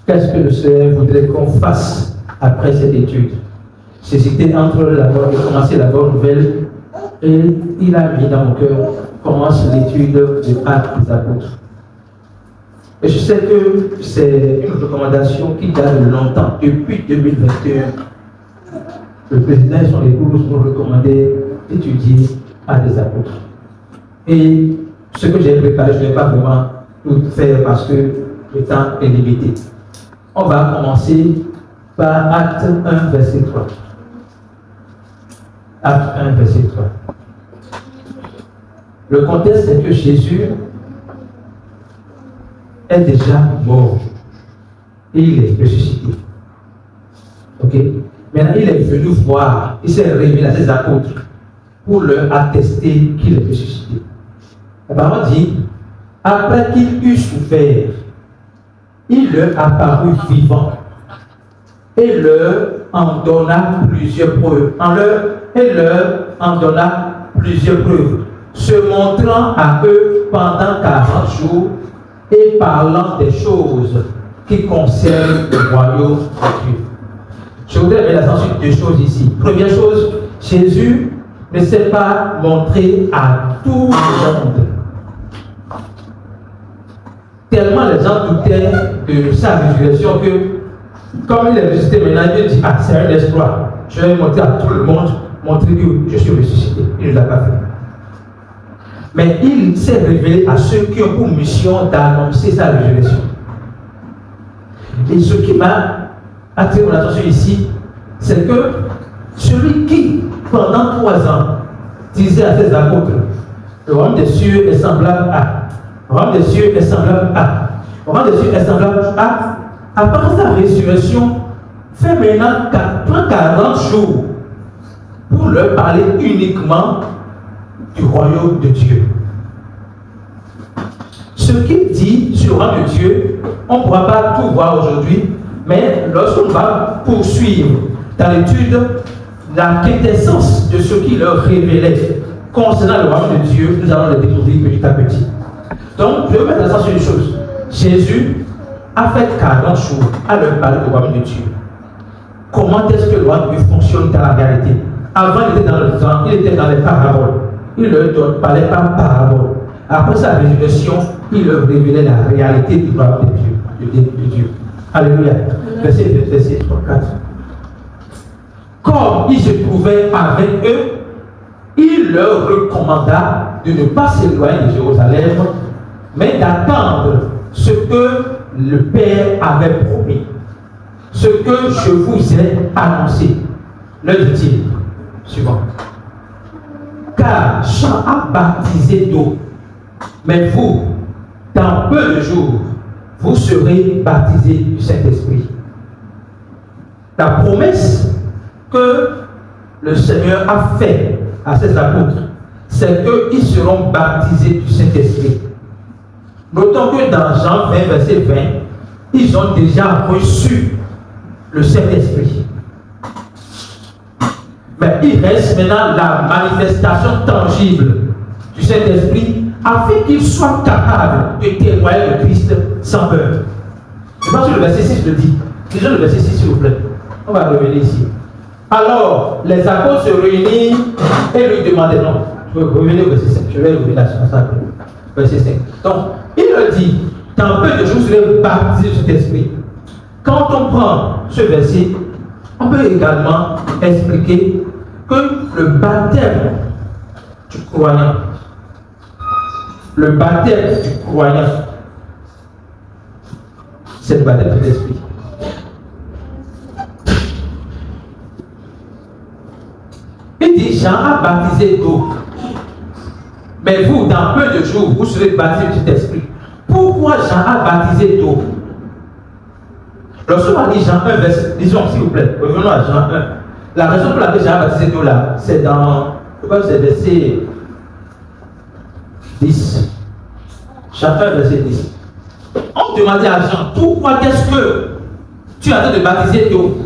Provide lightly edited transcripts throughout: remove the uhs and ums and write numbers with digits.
Qu'est-ce que le Seigneur voudrait qu'on fasse après cette étude? J'hésitais entre commencer la bonne nouvelle et il a mis dans mon cœur, commence l'étude des Actes des Apôtres. Et je sais que c'est une recommandation qui date de longtemps, depuis 2021. Le président et son épouse nous recommandaient d'étudier Actes des Apôtres. Et ce que j'ai préparé, je ne vais pas vraiment tout faire parce que le temps est limité. On va commencer par Acte 1, verset 3. Acte 1, verset 3. Le contexte est que Jésus est déjà mort et il est ressuscité. Ok? Maintenant, il est venu voir, il s'est révélé à ses apôtres pour leur attester qu'il est ressuscité. La parole dit, après qu'il eut souffert, il leur apparut vivant et leur en donna plusieurs preuves. Et leur en donna plusieurs preuves, se montrant à eux pendant 40 jours et parlant des choses qui concernent le royaume de Dieu. Je voudrais mettre l'accent sur deux choses ici. Première chose, Jésus ne s'est pas montré à tout le monde. Tellement les gens doutaient de sa résurrection que, comme il est ressuscité maintenant, il dit, ah, c'est un exploit. Je vais montrer à tout le monde, montrer que je suis ressuscité. Il ne l'a pas fait. Mais il s'est révélé à ceux qui ont pour mission d'annoncer sa résurrection. Et ce qui m'a attiré mon attention ici, c'est que celui qui, pendant 3 ans, disait à ses apôtres, le royaume des cieux est semblable à, le royaume des cieux est semblable à, le royaume des cieux est semblable à, après sa résurrection, fait maintenant 40 jours pour leur parler uniquement du royaume de Dieu. Ce qu'il dit sur le royaume de Dieu, on ne pourra pas tout voir aujourd'hui, mais lorsqu'on va poursuivre dans l'étude la quintessence de ce qu'il leur révélait concernant le royaume de Dieu, nous allons le découvrir petit à petit. Donc, je vais mettre l'accent sur une chose. Jésus a fait 40 jours à leur parler du royaume de Dieu. Comment est-ce que le royaume de Dieu fonctionne dans la réalité? Avant, il était dans le temps, il était dans les paraboles. Il leur parlait par parabole. Après sa résurrection, il leur révélait la réalité du royaume de Dieu. Alléluia. Verset 4. Comme il se trouvait avec eux, il leur recommanda de ne pas s'éloigner de Jérusalem, mais d'attendre ce que le Père avait promis, ce que je vous ai annoncé. Leur dit-il, suivant. Car Jean a baptisé d'eau, mais vous, dans peu de jours, vous serez baptisés du Saint-Esprit. La promesse que le Seigneur a faite à ses apôtres, c'est qu'ils seront baptisés du Saint-Esprit. Notons que dans Jean 20, verset 20, ils ont déjà reçu le Saint-Esprit. Mais il reste maintenant la manifestation tangible du Saint-Esprit afin qu'ils soient capables de témoigner de Christ sans peur. Je pense que le verset 6 le dit. Déjà le verset 6, s'il vous plaît. On va revenir ici. Alors, les apôtres se réunirent et lui demandaient, non, je vais revenir au verset 5. Je vais revenir à ça. Verset 5. Donc, il leur dit, dans peu de jours, vous serez baptisés de cet esprit. Quand on prend ce verset, on peut également expliquer que le baptême du croyant, c'est le baptême de l'esprit. Il dit, Jean a baptisé d'eau, mais vous, dans peu de jours, vous serez baptisés du Saint-Esprit. Pourquoi Jean a baptisé d'eau? Lorsqu'on va lire Jean 1, verset, disons s'il vous plaît, revenons à Jean 1. La raison pour laquelle Jean a baptisé d'eau là, c'est dans, je crois que c'est verset 10. Jean 1, verset 10. On demandait à Jean, pourquoi est-ce que tu as de baptiser d'eau?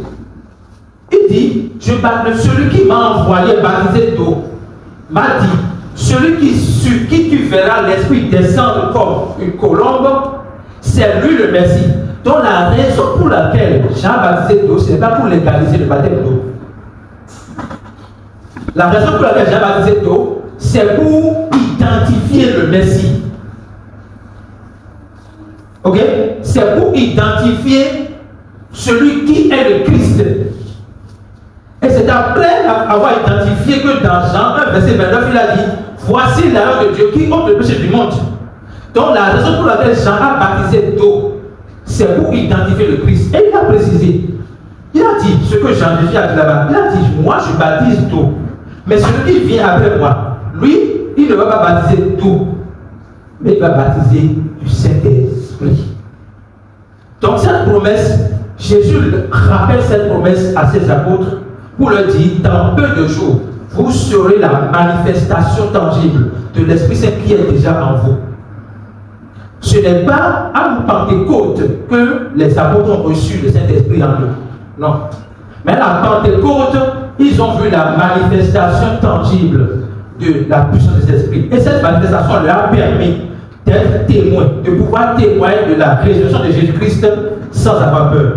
Il dit, celui qui m'a envoyé baptiser d'eau m'a dit, celui sur qui tu verras l'Esprit descendre comme une colombe, c'est lui le Messie. Donc la raison pour laquelle Jean baptisait d'eau, ce n'est pas pour légaliser le baptême d'eau. La raison pour laquelle Jean baptisait d'eau, c'est pour identifier le Messie. Ok? C'est pour identifier celui qui est le Christ. Et c'est après avoir identifié que dans Jean 1, verset 29, il a dit: voici l'agneau de Dieu qui ôte le péché du monde. Donc la raison pour laquelle Jean a baptisé d'eau, c'est pour identifier le Christ. Et il a précisé, il a dit ce que Jean a dit là-bas. Il a dit: moi je baptise d'eau, mais celui qui vient après moi, lui, il ne va pas baptiser d'eau, mais il va baptiser du Saint-Esprit. Donc cette promesse, Jésus rappelle cette promesse à ses apôtres pour leur dire: dans peu de jours, vous serez la manifestation tangible de l'Esprit Saint qui est déjà en vous. Ce n'est pas à Pentecôte que les apôtres ont reçu le Saint-Esprit en eux. Non. Mais à Pentecôte, ils ont vu la manifestation tangible de la puissance de l'Esprit. Et cette manifestation leur a permis d'être témoins, de pouvoir témoigner de la résurrection de Jésus-Christ sans avoir peur.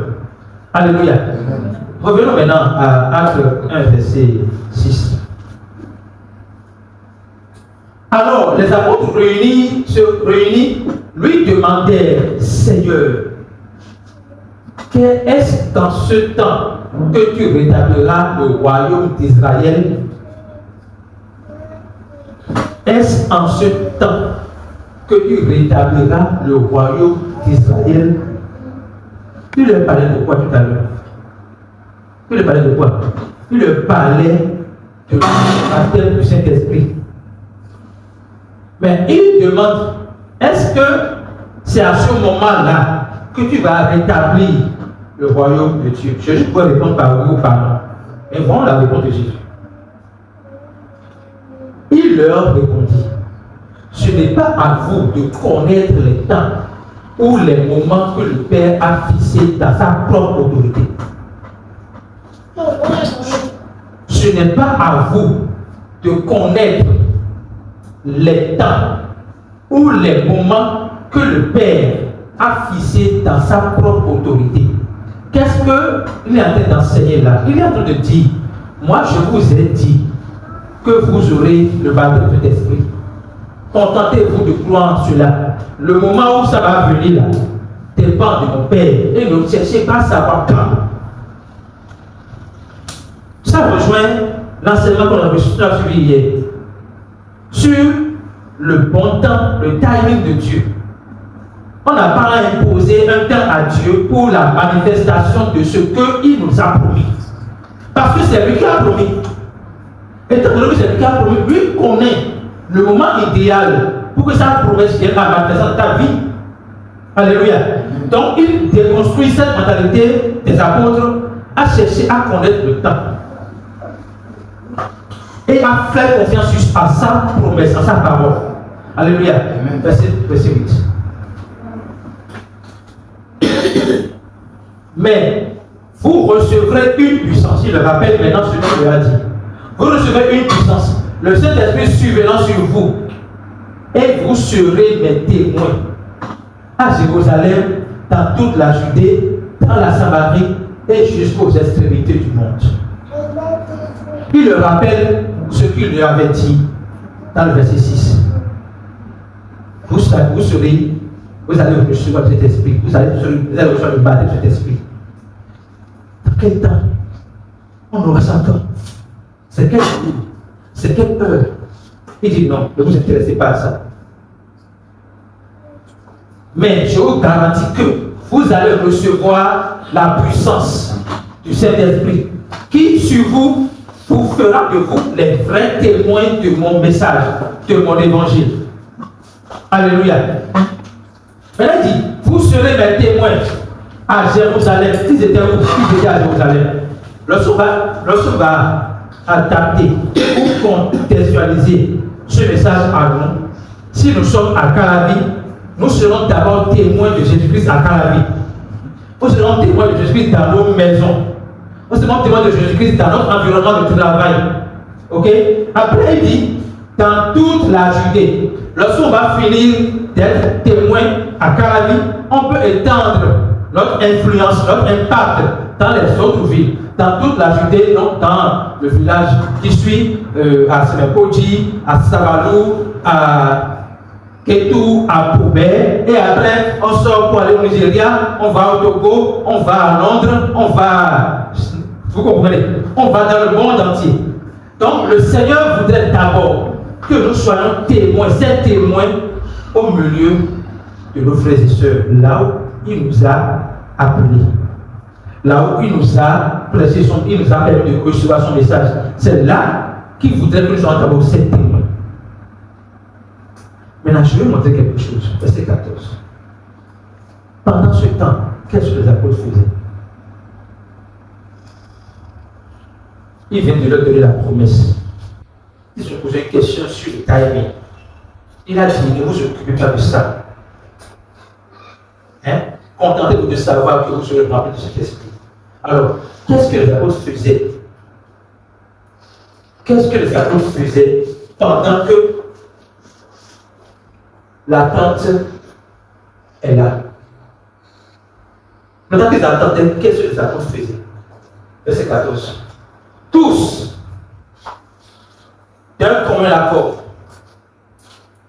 Alléluia. Revenons maintenant à Actes 1, verset 6. Alors, les apôtres se réunis, lui demandaient: Seigneur, est-ce dans ce temps que tu rétabliras le royaume d'Israël? Est-ce en ce temps que tu rétabliras le royaume d'Israël? Il leur parlait de quoi tout à l'heure? Il leur parlait de quoi? Il leur parlait de la baptême du Saint-Esprit. Mais il demande: est-ce que c'est à ce moment-là que tu vas rétablir le royaume de Dieu? Jésus pourrait répondre par oui ou par non. Mais voyons la réponse de Jésus. Il leur répondit: ce n'est pas à vous de connaître les temps ou les moments que le Père a fixés dans sa propre autorité. Ce n'est pas à vous de connaître les temps ou les moments que le Père a fixés dans sa propre autorité. Qu'est-ce qu'il est en train d'enseigner là? Il est en train de dire: moi je vous ai dit que vous aurez le baptême de l'Esprit. Contentez-vous de croire en cela. Le moment où ça va venir là dépend de mon Père. Et ne cherchez pas à savoir quand. Ça rejoint l'enseignement qu'on a reçu hier sur le bon temps, le timing de Dieu. On n'a pas imposé un temps à Dieu pour la manifestation de ce qu'il nous a promis. Parce que c'est lui qui a promis. Étant donné que c'est lui qui a promis, lui connaît le moment idéal pour que sa promesse vienne à manifester dans ta vie. Alléluia. Donc il déconstruit cette mentalité des apôtres à chercher à connaître le temps. Et à faire confiance à sa promesse, à sa parole. Alléluia. Verset 8. Mais vous recevrez une puissance. Il le rappelle maintenant ce qu'il a dit. Vous recevrez une puissance. Le Saint-Esprit survenant sur vous. Et vous serez mes témoins. À Jérusalem, dans toute la Judée, dans la Samarie et jusqu'aux extrémités du monde. Il le rappelle ce qu'il lui avait dit dans le verset 6. Vous allez recevoir cet esprit. Vous allez recevoir le baptême de cet esprit. Dans quel temps on aura ça encore? C'est quel jour? C'est quelle heure? Il dit non, ne vous intéressez pas à ça. Mais je vous garantis que vous allez recevoir la puissance du Saint-Esprit qui sur vous fera de vous les vrais témoins de mon message, de mon évangile. Alléluia. Mais il dit, vous serez mes témoins à Jérusalem. Ils étaient à Jérusalem. Lorsqu'on va adapter ou contextualiser ce message à nous, si nous sommes à Calavi, nous serons d'abord témoins de Jésus-Christ à Calavi. Nous serons témoins de Jésus-Christ dans nos maisons. Nous serons témoins de Jésus-Christ dans notre environnement de travail. Ok? Après, il dit, dans toute la Judée, lorsqu'on va finir d'être témoin à Calavi, on peut étendre notre influence, notre impact dans les autres villes, dans toute la Judée, donc dans le village qui suit, à Semekoji, à Savalou, à Ketou, à Poubet, et après on sort pour aller au Nigeria, on va au Togo, on va à Londres, on va, vous comprenez, on va dans le monde entier. Donc le Seigneur voudrait d'abord que nous soyons témoins, ces témoins au milieu de nos frères et sœurs, là où il nous a appelés, là où il nous a prêché il nous a permis de recevoir son message. C'est là qu'il voudrait que nous soyons d'abord ces témoins. Maintenant, je vais vous montrer quelque chose. Verset 14. Pendant ce temps, qu'est-ce que les apôtres faisaient? Il vient de leur donner la promesse. Ils se posaient une question sur le timing. Il a dit, ne vous occupez pas de ça. Hein? Contentez-vous de savoir que vous serez remplis de cet esprit. Alors, qu'est-ce que les apôtres faisaient? Qu'est-ce que les apôtres faisaient pendant que l'attente est là? Pendant qu'ils attendaient, qu'est-ce que les apôtres faisaient? Verset 14. Tous, d'un commun accord,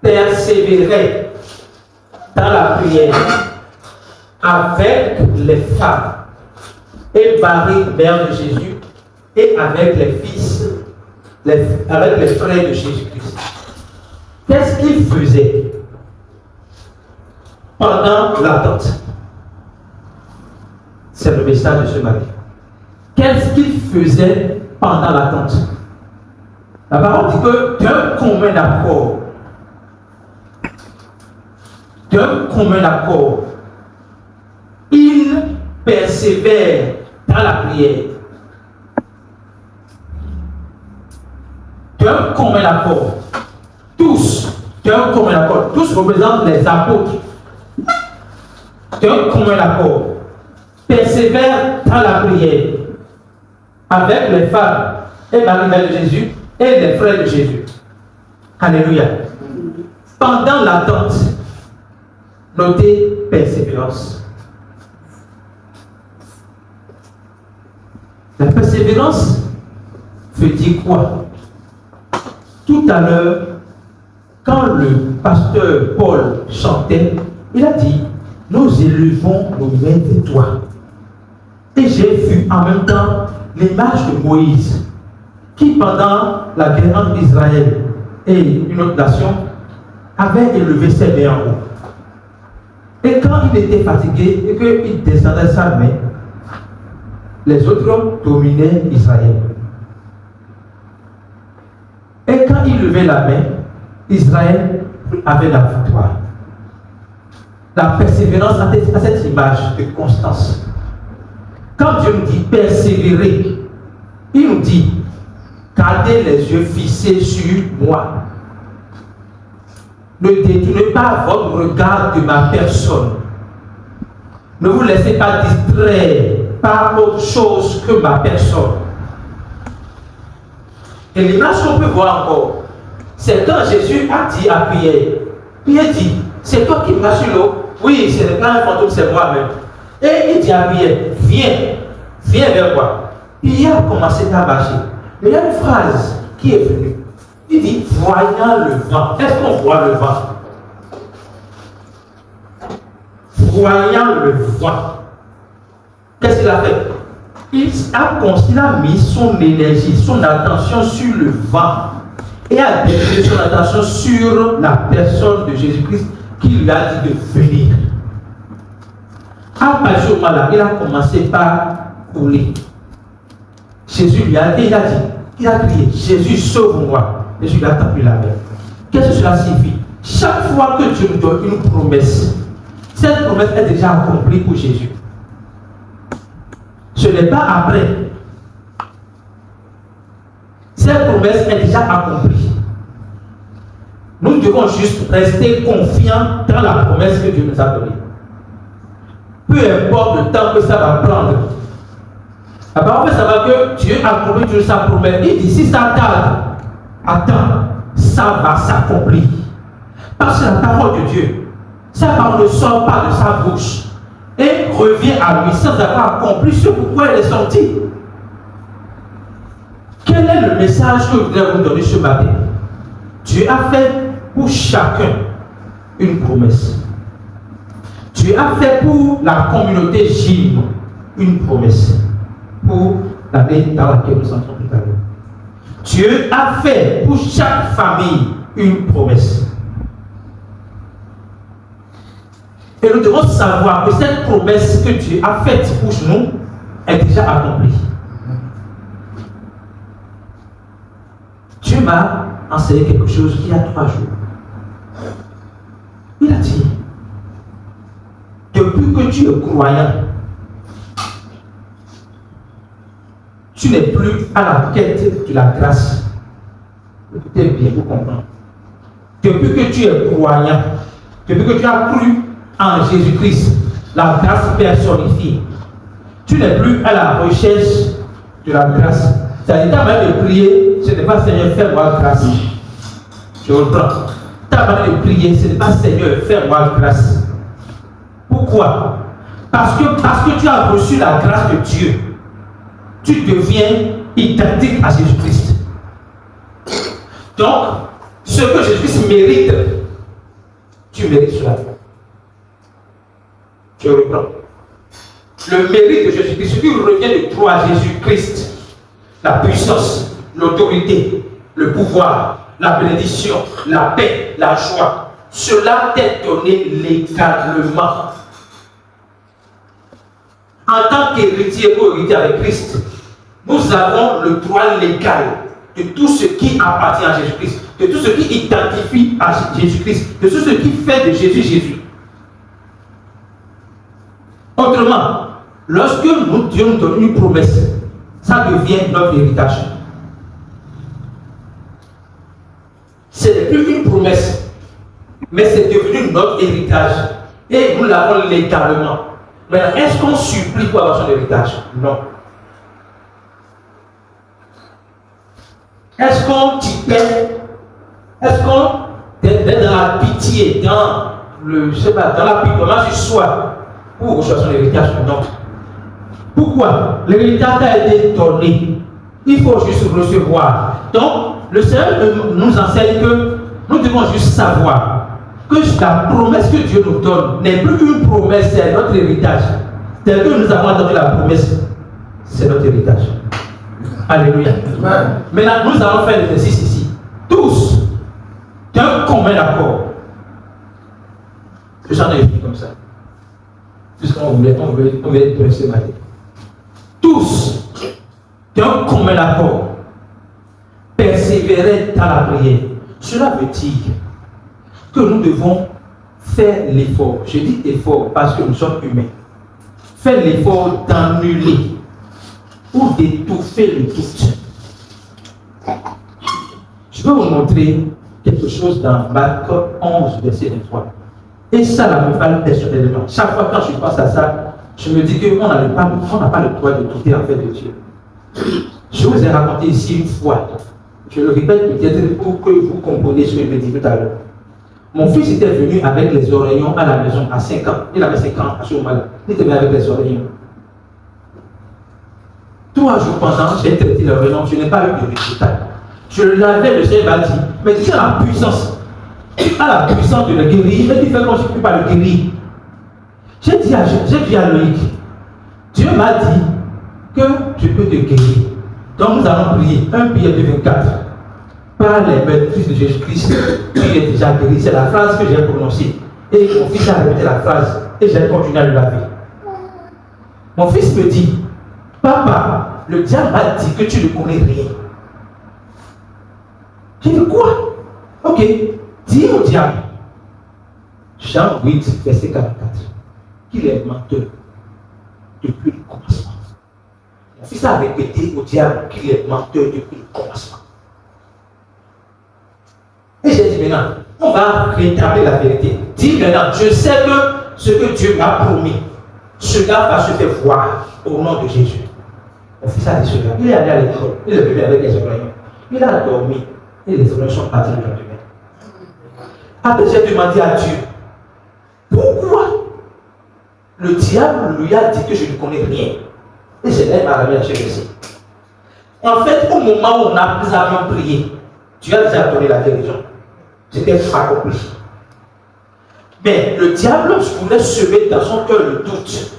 persévéraient dans la prière avec les femmes et Marie, mère de Jésus, et avec les fils, avec les frères de Jésus-Christ. Qu'est-ce qu'ils faisaient pendant l'attente? C'est le message de ce matin. Qu'est-ce qu'ils faisaient pendant l'attente? La parole dit que d'un commun accord, ils persévèrent dans la prière. D'un commun accord. Tous, d'un commun accord. Tous représentent les apôtres. D'un commun accord. Persévèrent dans la prière. Avec les femmes et Marie, mère de Jésus, et les frères de Jésus. Alléluia. Pendant l'attente, notez persévérance. La persévérance veut dire quoi? Tout à l'heure, quand le pasteur Paul chantait, il a dit, nous élevons nos mains vers toi. Et j'ai vu en même temps l'image de Moïse, qui pendant la guerre entre Israël et une autre nation, avait élevé ses mains en haut. Et quand il était fatigué et qu'il descendait sa main, les autres dominaient Israël. Et quand il levait la main, Israël avait la victoire. La persévérance a cette image de constance. Quand Dieu nous dit persévérer, il nous dit gardez les yeux fixés sur moi. Ne détournez pas votre regard de ma personne. Ne vous laissez pas distraire par autre chose que ma personne. Et l'image qu'on peut voir encore, c'est quand Jésus a dit à Pierre, Pierre dit, c'est toi qui marches sur l'eau. Oui, ce n'est pas un fantôme, c'est moi-même. Et il dit à Pierre, viens vers moi. Pierre a commencé à marcher. Mais il y a une phrase qui est venue. Il dit, voyant le vent. Est-ce qu'on voit le vent? Voyant le vent. Qu'est-ce qu'il a fait? Il a mis son énergie, son attention sur le vent et a dédié son attention sur la personne de Jésus-Christ qui lui a dit de venir. À partir de ce moment-là, il a commencé par couler. Jésus lui a dit, il a crié, Jésus sauve-moi. Jésus lui a tapé la main. Qu'est-ce que cela signifie? Chaque fois que Dieu nous donne une promesse, cette promesse est déjà accomplie pour Jésus. Ce n'est pas après. Cette promesse est déjà accomplie. Nous devons juste rester confiants dans la promesse que Dieu nous a donnée. Peu importe le temps que ça va prendre. La parole fait savoir que Dieu a accompli toujours sa promesse. Il dit, si ça tarde, attends, ça va s'accomplir. Parce que la parole de Dieu, sa parole ne sort pas de sa bouche et revient à lui sans avoir accompli ce pourquoi elle est sortie. Quel est le message que je voudrais vous donner ce matin? Dieu a fait pour chacun une promesse. Dieu a fait pour la communauté Gym une promesse. Pour l'année dans laquelle nous entrons tout à l'heure. Dieu a fait pour chaque famille une promesse. Et nous devons savoir que cette promesse que Dieu a faite pour nous est déjà accomplie. Dieu m'a enseigné quelque chose il y a 3 jours. Il a dit, depuis que tu es croyant, tu n'es plus à la quête de la grâce. Écoutez bien, vous comprenez. Depuis que tu es croyant, depuis que tu as cru en Jésus-Christ, la grâce personnifiée, tu n'es plus à la recherche de la grâce. C'est-à-dire, ta manière de prier, ce n'est pas Seigneur, fais-moi grâce. Je reprends. Ta manière de prier, ce n'est pas Seigneur, fais-moi grâce. Pourquoi? Parce que tu as reçu la grâce de Dieu. Tu deviens identique à Jésus-Christ. Donc, ce que Jésus-Christ mérite, tu mérites cela. Je reprends. Le mérite de Jésus-Christ, ce qui revient de toi à Jésus-Christ, la puissance, l'autorité, le pouvoir, la bénédiction, la paix, la joie, cela t'est donné légalement. En tant qu'héritier ou héritier avec Christ, nous avons le droit légal de tout ce qui appartient à Jésus-Christ, de tout ce qui identifie à Jésus-Christ, de tout ce qui fait de Jésus Jésus. Autrement, lorsque Dieu nous donne une promesse, ça devient notre héritage. Ce n'est plus une promesse, mais c'est devenu notre héritage. Et nous l'avons légalement. Maintenant, est-ce qu'on supplie pour avoir son héritage? Non. Est-ce qu'on t'y paie? Est-ce qu'on est dans la pitié, dans l'apitoiement du soi pour recevoir son héritage? Non. Pourquoi? L'héritage a été donné. Il faut juste recevoir. Donc, le Seigneur nous enseigne que nous devons juste savoir que la promesse que Dieu nous donne n'est plus une promesse, c'est notre héritage. Tel que nous avons donné la promesse, c'est notre héritage. Alléluia. Maintenant, nous allons faire l'exercice ici. Tous, d'un commun accord. J'en ai écrit comme ça. Puisqu'on voulait être ce matin. Tous, d'un commun accord, persévérer dans la prière. Cela veut dire que nous devons faire l'effort. Je dis effort parce que nous sommes humains. Faire l'effort d'annuler ou d'étouffer le doute. Je vais vous montrer quelque chose dans Marc 11, verset 23. Et ça, la me parle personnellement. Chaque fois quand je pense à ça, je me dis qu'on n'a pas le droit de douter en fait de Dieu. Je vous ai raconté ici une fois. Je le répète peut-être pour que vous compreniez ce que je me dis tout à l'heure. Mon fils était venu avec les oreillons à la maison à 5 ans. Il avait 5 ans à ce moment-là. Il était venu avec les oreillons. 3 jours pendant, j'ai traité l'oreillon, je n'ai pas eu de résultat. Je l'avais, le Seigneur m'a dit, mais tu as la puissance. Tu as la puissance de le guérir, mais tu fais comme si tu ne peux pas le guérir. J'ai dit à Loïc, Dieu m'a dit que je peux te guérir. Donc nous allons prier. 1 Pierre 2,24. Par les maîtrises de Jésus-Christ, tu es déjà guéri. C'est la phrase que j'ai prononcée. Et mon fils a répété la phrase. Et j'ai continué à le laver. Mon fils me dit, papa, le diable m'a dit que tu ne connais rien. J'ai dit quoi? Ok, dis au diable. Jean 8, verset 44. Qu'il est menteur depuis le commencement. Mon fils a répété au diable qu'il est menteur depuis le commencement. Et j'ai dit maintenant, on va rétablir la vérité. Dis maintenant, je sais que ce que Dieu m'a promis, cela va se faire voir au nom de Jésus. Mon fils a dit cela. Il est allé à l'école, il est venu avec les oreillons. Il a dormi et les oreillons sont partis le lendemain. Après, j'ai demandé à Dieu, pourquoi le diable lui a dit que je ne connais rien. Et je l'ai à la ici. En fait, au moment où nous avions prié, Dieu a déjà donné la guérison. C'était accompli. Mais le diable voulait semer dans son cœur le doute.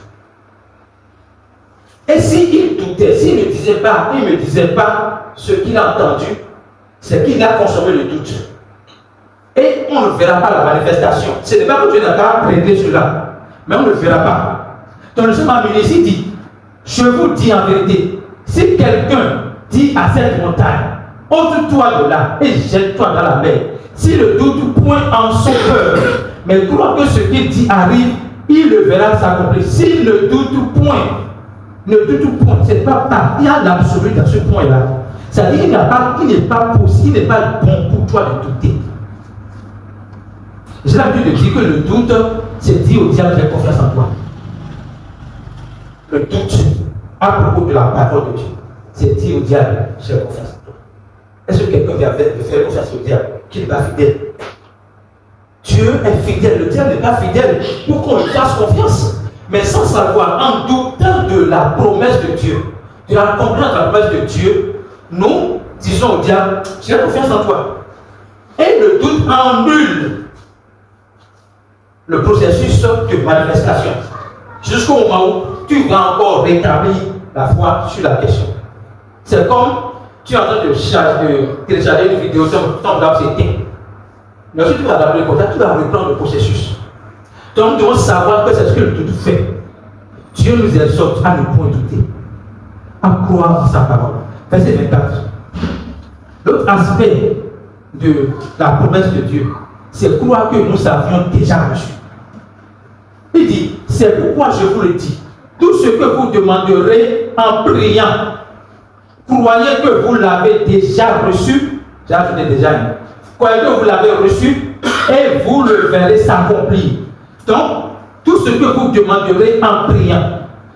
Et s'il doutait, s'il ne me disait pas ce qu'il a entendu, c'est qu'il a consommé le doute. Et on ne verra pas la manifestation. Ce n'est pas que Dieu n'a pas réglé cela, mais on ne le verra pas. Donc le Seigneur ici dit, je vous dis en vérité, si quelqu'un dit à cette montagne, ôte-toi de là et jette-toi dans la mer, s'il ne doute point en son cœur, mais croit que ce qu'il dit arrive, il le verra s'accomplir. S'il ne doute point, c'est pas ça. Il y a l'absolu dans ce point-là. C'est-à-dire qu'il n'est pas possible, il n'est pas bon pour toi de douter. J'ai l'habitude de dire que le doute, c'est dire au diable, j'ai confiance en toi. Le doute, à propos de la parole de Dieu, c'est dire au diable, j'ai confiance en toi. Est-ce que quelqu'un vient de faire confiance au diable qui n'est pas fidèle? Dieu est fidèle, le diable n'est pas fidèle pour qu'on lui fasse confiance. Mais sans savoir, en doutant de la promesse de Dieu, de la compréhension de la promesse de Dieu, nous disons au diable, j'ai confiance en toi. Et le doute annule le processus de manifestation. Jusqu'au moment où tu vas encore rétablir la foi sur la question. C'est comme tu es en train de télécharger une vidéo, ton grave s'éteint. Mais si tu vas adapter le contact, tu vas reprendre le processus. Donc nous devons savoir que c'est ce que le doute fait. Dieu nous exhorte à ne point douter, à croire en sa parole. Verset 24. L'autre aspect de la promesse de Dieu, c'est croire que nous avions déjà reçu. Il dit, c'est pourquoi je vous le dis, tout ce que vous demanderez en priant, croyez que vous l'avez déjà reçu. J'ai ajouté déjà. Croyez que vous l'avez reçu et vous le verrez s'accomplir. Donc, tout ce que vous demanderez en priant.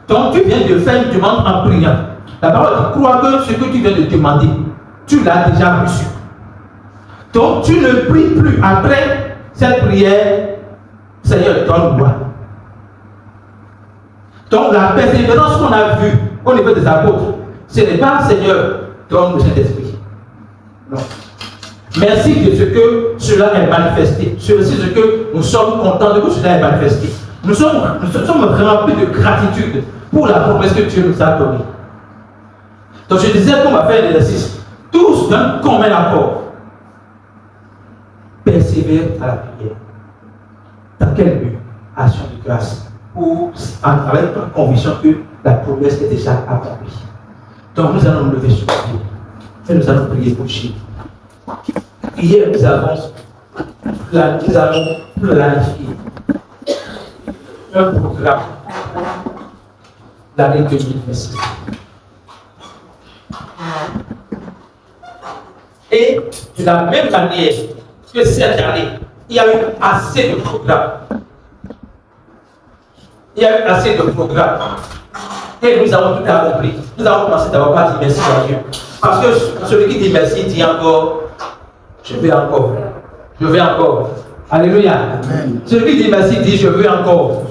Donc, tu viens de faire une demande en priant. La parole dit, crois que ce que tu viens de demander, tu l'as déjà reçu. Donc, tu ne pries plus après cette prière, Seigneur, donne-moi. Donc, la persévérance qu'on a vue au niveau des apôtres, ce n'est pas, Seigneur, donne-moi cet esprit. Non. Merci de ce que cela est manifesté. Merci de ce que nous sommes contents de que cela est manifesté. Nous sommes remplis de gratitude pour la promesse que Dieu nous a donnée. Donc je disais qu'on va faire l'exercice. Tous d'un commun accord. Persévère à la prière. Dans quel but? Action de grâce. Avec la conviction que la promesse est déjà accomplie. Donc nous allons nous lever sur le pied. Et nous allons prier pour Dieu. Hier, nous allons planifier un programme l'année 2026. Et de la même manière que cette année, il y a eu assez de programmes. Il y a eu assez de programmes. Et nous avons tout accompli. Nous avons commencé d'abord par dire merci à Dieu. Parce que celui qui dit merci dit encore, je veux encore. Je veux encore. Alléluia. Amen. Celui qui dit merci dit je veux encore.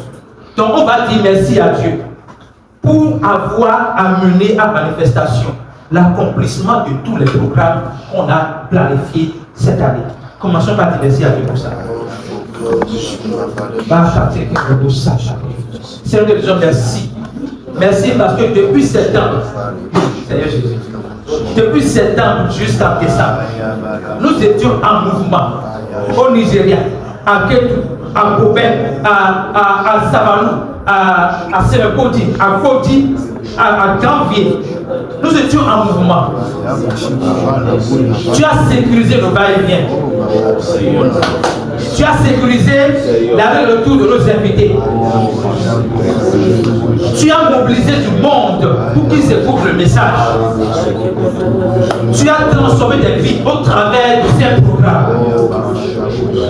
Donc on va dire merci à Dieu pour avoir amené à manifestation l'accomplissement de tous les programmes qu'on a planifiés cette année. Commençons par dire merci à Dieu pour ça. Seigneur de Dieu, merci. Merci parce que depuis septembre, Seigneur Jésus, depuis septembre jusqu'à décembre, nous étions en mouvement au Nigeria, à Ketu, à Kobe, à Savanou, à Sénékodi, à Kodi, à Gambier. Nous étions en mouvement. Tu as sécurisé nos va-et-vient. Tu as sécurisé l'aller-retour de nos invités. Tu as mobilisé du monde pour qu'ils écoutent le message. Tu as transformé des vies au travers de ces programmes.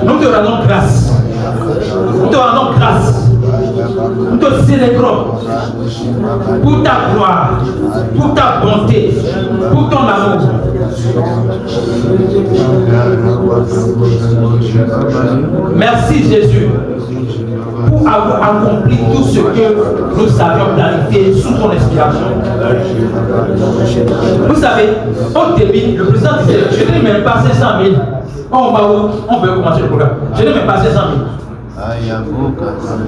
Nous te rendons grâce. Nous te rendons grâce. Nous te célébrons pour ta gloire, pour ta bonté, pour ton amour. Merci Jésus pour avoir accompli tout ce que nous savions planifier sous ton inspiration. Vous savez, au début, le président disait, je n'ai même pas 500 000. On veut commencer le programme. Je n'ai même pas 500 000.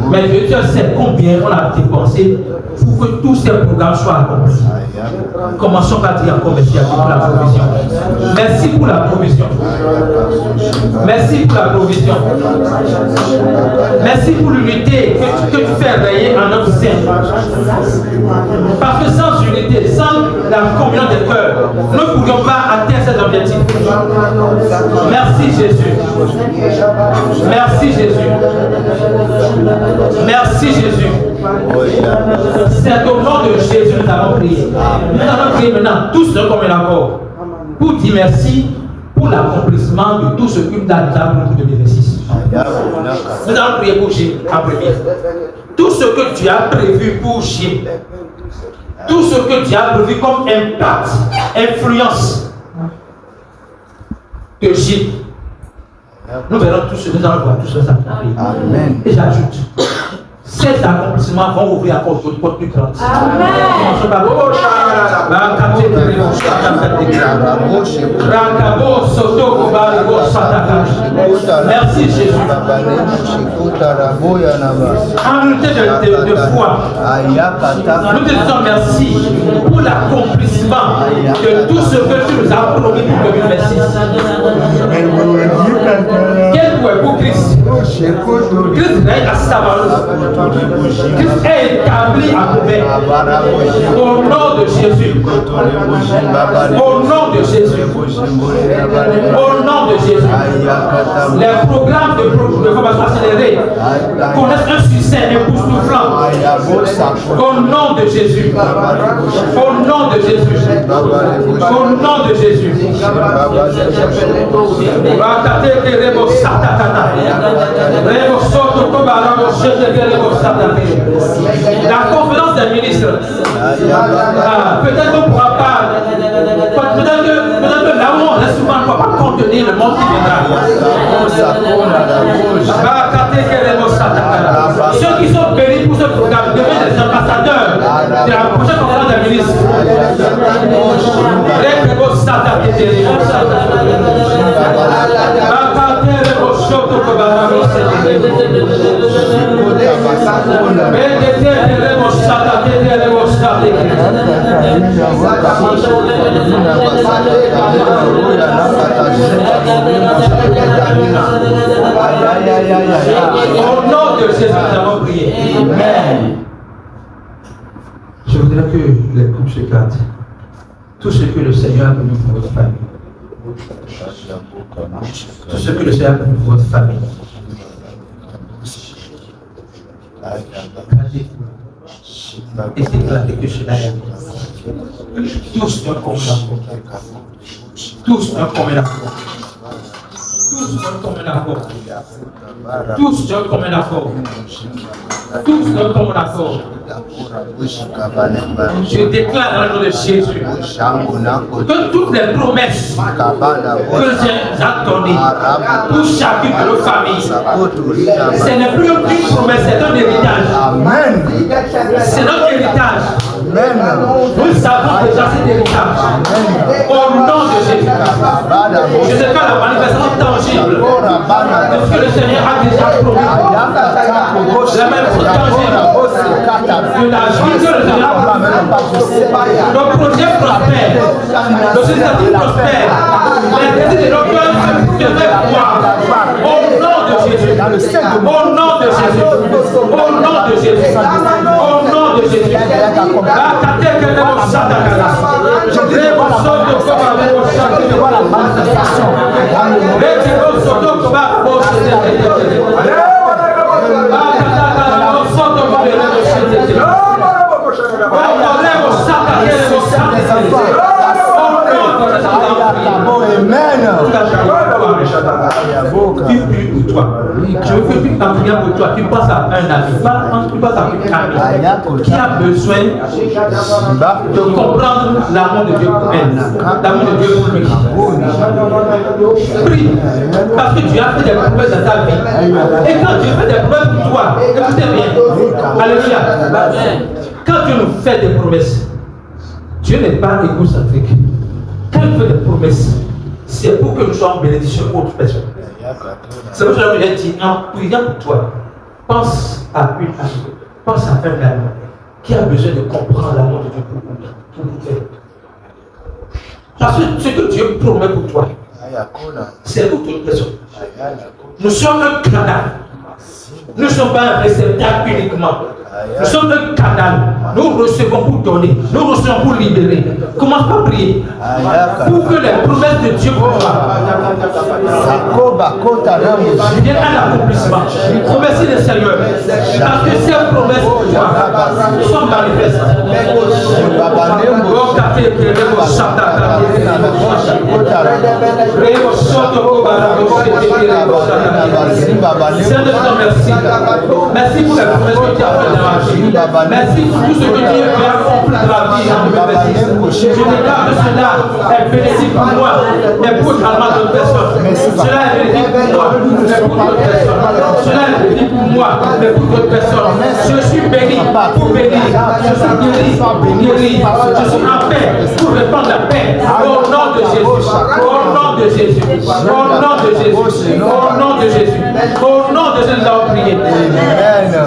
Mais Dieu sait combien on a dépensé pour que tous ces programmes soient accomplis. Commençons par dire encore merci à Dieu pour la provision. Merci pour la provision. Merci pour la provision. Merci pour l'unité que tu fais régner en notre sein. Parce que sans unité, sans la communion des cœurs, nous ne pourrions pas atteindre cet objectif. Merci Jésus. Merci Jésus. Merci Jésus. C'est au nom de Jésus que nous avons prié. Nous allons prier maintenant tous comme un accord pour dire merci pour l'accomplissement de tout ce que nous avons pour 2026. Nous allons prier pour Jim en premier. Tout ce que tu as prévu pour Jim, tout ce que tu as prévu comme impact, influence de Jim, nous verrons tout ce que nous allons voir, tout ce que ça va prier. Amen. Et j'ajoute, ces accomplissements vont ouvrir encore d'autres portes plus grandes. Amen. Merci Jésus. En unité de foi, nous te disons merci pour l'accomplissement de tout ce que tu nous as promis pour 2026. Quel point pour Christ? Christ règne à Samarie. Christ est établi à Roubaix. Au nom de Jésus. Au nom de Jésus. Au nom de Jésus. Les programmes de formation accélérée connaissent un succès époustouflant. Au nom de Jésus. Au nom de Jésus. Au nom de Jésus. La conférence des ministres, peut-être qu'on ne pourra pas, peut-être que là où on reste souvent, on ne peut pas contenir le monde qui viendra. Ceux qui sont bénis pour ce programme deviennent des ambassadeurs de la prochaine conférence des ministres. Au nom de Jésus, nous avons prié. Amen. Je voudrais que les couples se gardent. Tout ce que le Seigneur a donné pour votre famille. Tout ce que le Seigneur a donné pour votre famille. Et c'est éclaté que cela est. Tous un commun accord. Tous un commun accord. Tous un commun accord. Tous un commun accord. Tous un commun accord. Je déclare dans le nom de Jésus que toutes les promesses que j'ai données pour chacune de nos familles, ce n'est plus une promesse, c'est un héritage. Amen. C'est notre héritage. Nous savons déjà cet héritage. Au nom de Jésus. Je ne sais pas la manifestation tangible de ce que le Seigneur a déjà promis. La manifestation tangible de la vie que le Seigneur a promis. Nos projets prospèrent. Nos initiatives prospèrent. Les désirs de nos cœurs se fait voir. Au nom de Jésus. Au nom de Jésus. Au nom de Jésus. Au nom de Jésus. Je vois la manifestation. Amen. Tu pries pour toi. Je veux que tu en priant pour toi, tu penses à un ami, tu penses à une amie qui a besoin de comprendre l'amour de Dieu pour elle, l'amour de Dieu pour lui. Prie, parce que tu as fait des promesses dans ta vie. Et quand Dieu fait des promesses pour toi, écoutez bien, alléluia. Quand Dieu nous fait des promesses, Dieu n'est pas égocentrique. Quand il fait des promesses, c'est pour que nous soyons bénédictions pour autre personne. C'est pour ça que j'ai dit, en priant pour toi, pense à une amie, pense à un ami qui a besoin de comprendre l'amour de Dieu pour vous. Parce que ce que Dieu promet pour toi, c'est pour toute personne. Nous sommes un canal. Nous ne sommes pas un réceptacle uniquement. Nous sommes un canal. Nous recevons pour donner. Nous recevons pour libérer. Commence par prier. Pour que les promesses de Dieu pour toi viennent à l'accomplissement. Remercie le Seigneur. Parce que ces promesses pour toi sont manifestes. Merci pour les promesses que tu as faites dans ma vie. Merci pour tout ce que tu as fait accomplir dans la vie en 2026. Je déclare que cela est bénéfique pour moi, mais pour également d'autres personnes. Cela est bénéfique pour moi, mais pour d'autres personnes. Cela est bénéfique pour moi, mais pour d'autres personnes. Je suis béni pour bénir. Je suis guéri pour guérir. Je suis en paix pour répandre la paix. Au nom de Jésus. Au nom de Jésus. Au nom de Jésus. Au nom de Jésus. Au nom de Jésus, nous avons prié.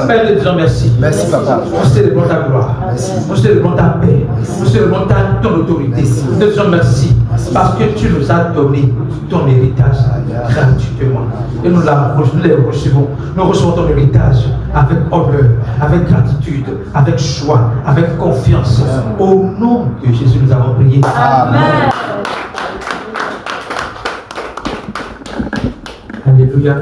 Père, nous disons merci. Merci, papa. Nous célébrons ta gloire. Nous célébrons ta paix. Nous célébrons ton autorité. Nous disons merci. Parce que tu nous as donné ton héritage gratuitement. Et nous les recevons. Nous recevons ton héritage avec honneur, avec gratitude, avec joie, avec confiance. Au nom de Jésus, nous avons prié. Amen. Alléluia.